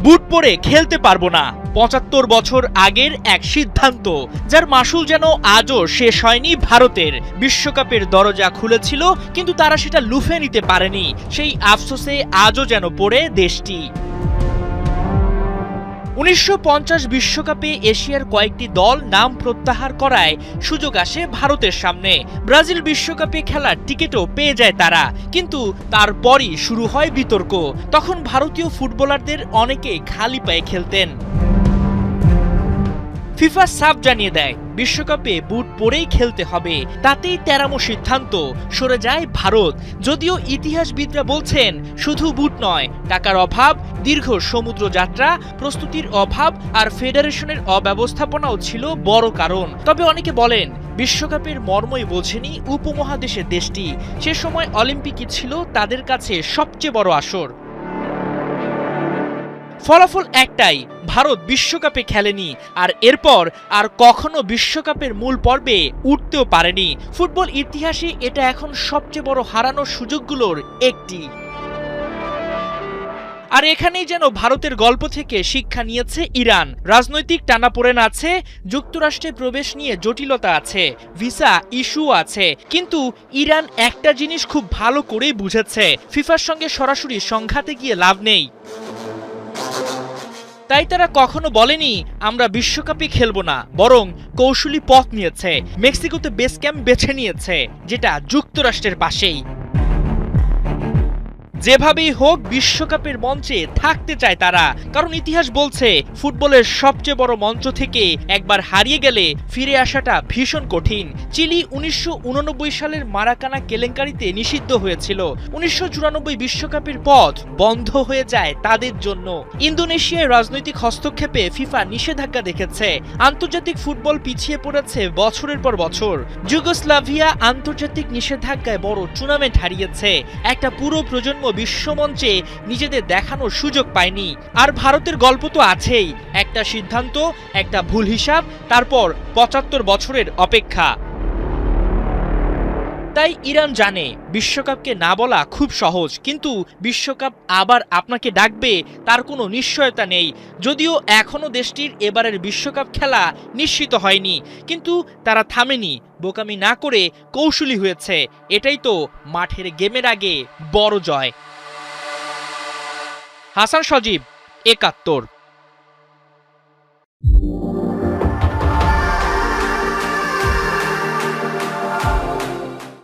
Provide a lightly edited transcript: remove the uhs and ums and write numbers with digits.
বুট পরে খেলতে পারবো না। ৭৫ বছর আগের এক সিদ্ধান্ত, যার মাসুল যেন আজও শেষ হয়নি ভারতের। বিশ্বকাপের দরজা খুলেছিল, কিন্তু তারা সেটা লুফে নিতে পারেনি। সেই আফসোসে আজও যেন পড়ে দেশটি। ১৯৫০ বিশ্বকাপে এশিয়ার কয়েকটি দল নাম প্রত্যাহার করায় সুযোগ আসে ভারতের সামনে। ব্রাজিল বিশ্বকাপে খেলার টিকিটও পেয়ে যায় তারা, কিন্তু তারপরই শুরু হয় বিতর্ক। তখন ভারতীয় ফুটবলারদের অনেকে খালি পায়ে খেলতেন। ফিফা সাফ জানিয়ে দেয় বিশ্বকাপে বুট পরেই খেলতে হবে। তাতেই তেরামো সিদ্ধান্ত, সরে যায় ভারত। যদিও ইতিহাসবিদরা বলছেন শুধু বুট নয়, টাকার অভাব, দীর্ঘ সমুদ্র যাত্রা, প্রস্তুতির অভাব আর ফেডারেশনের অব্যবস্থাপনাও ছিল বড় কারণ। তবে অনেকে বলেন বিশ্বকাপের মর্মই বোঝেনি উপমহাদেশের দেশটি। সে সময় অলিম্পিকই ছিল তাদের কাছে সবচেয়ে বড় আসর। ফলাফল একটাই, ভারত বিশ্বকাপে খেলেনি, আর এরপর আর কখনো বিশ্বকাপের মূল পর্বে উঠতেও পারেনি। ফুটবল ইতিহাসে এটা এখন সবচেয়ে বড় হারানোর সুযোগগুলোর একটি। আর এখানেই যেন ভারতের গল্প থেকে শিক্ষা নিয়েছে ইরান। রাজনৈতিক টানাপোড়েন আছে, যুক্তরাষ্ট্রে প্রবেশ নিয়ে জটিলতা আছে, ভিসা ইস্যু আছে, কিন্তু ইরান একটা জিনিস খুব ভালো করেই বুঝেছে, ফিফার সঙ্গে সরাসরি সংঘাতে গিয়ে লাভ নেই। তাই তারা কখনো বলেনি আমরা বিশ্বকাপে খেলবো না, বরং কৌশলী পথ নিয়েছে। মেক্সিকোতে বেস ক্যাম্প বেছে নিয়েছে, যেটা যুক্তরাষ্ট্রের পাশেই। যেভাবেই হোক বিশ্বকাপের মঞ্চে থাকতে চায় তারা, কারণ ইতিহাস বলছে ফুটবলের সবচেয়ে বড় মঞ্চ থেকে একবার হারিয়ে গেলে ফিরে আসাটা ভীষণ কঠিন। চিলি ১৯৮৯ সালের মারাকানা কেলেঙ্কারিতে নিষিদ্ধ হয়েছিল। ১৯৯৪ বিশ্বকাপের পথ বন্ধ হয়ে যায় তাদের জন্য। ইন্দোনেশিয়ায় রাজনৈতিক হস্তক্ষেপে ফিফা নিষেধাজ্ঞা দেখেছে। আন্তর্জাতিক ফুটবল পিছিয়ে পড়েছে বছরের পর বছর। যুগোস্লাভিয়া আন্তর্জাতিক নিষেধাজ্ঞায় বড় টুর্নামেন্ট হারিয়েছে। একটা পুরো প্রজন্ম বিশ্বমঞ্চে নিজেদের দেখানোর সুযোগ পায়নি। আর ভারতের গল্প তো আছেই, একটা সিদ্ধান্ত, একটা ভুল হিসাব, তারপর ৭৫ বছরের অপেক্ষা। তাই ইরান জানে বিশ্বকাপকে না বলা খুব সহজ, কিন্তু বিশ্বকাপ আবার আপনাকে ডাকবে তার কোনো নিশ্চয়তা নেই। যদিও এখনো দেশটির এবারের বিশ্বকাপ খেলা নিশ্চিত হয়নি, কিন্তু তারা থামেনি, বোকামি না করে কৌশলী হয়েছে। এটাই তো মাঠের গেমের আগে বড় জয়। হাসান সজীব, ৭১।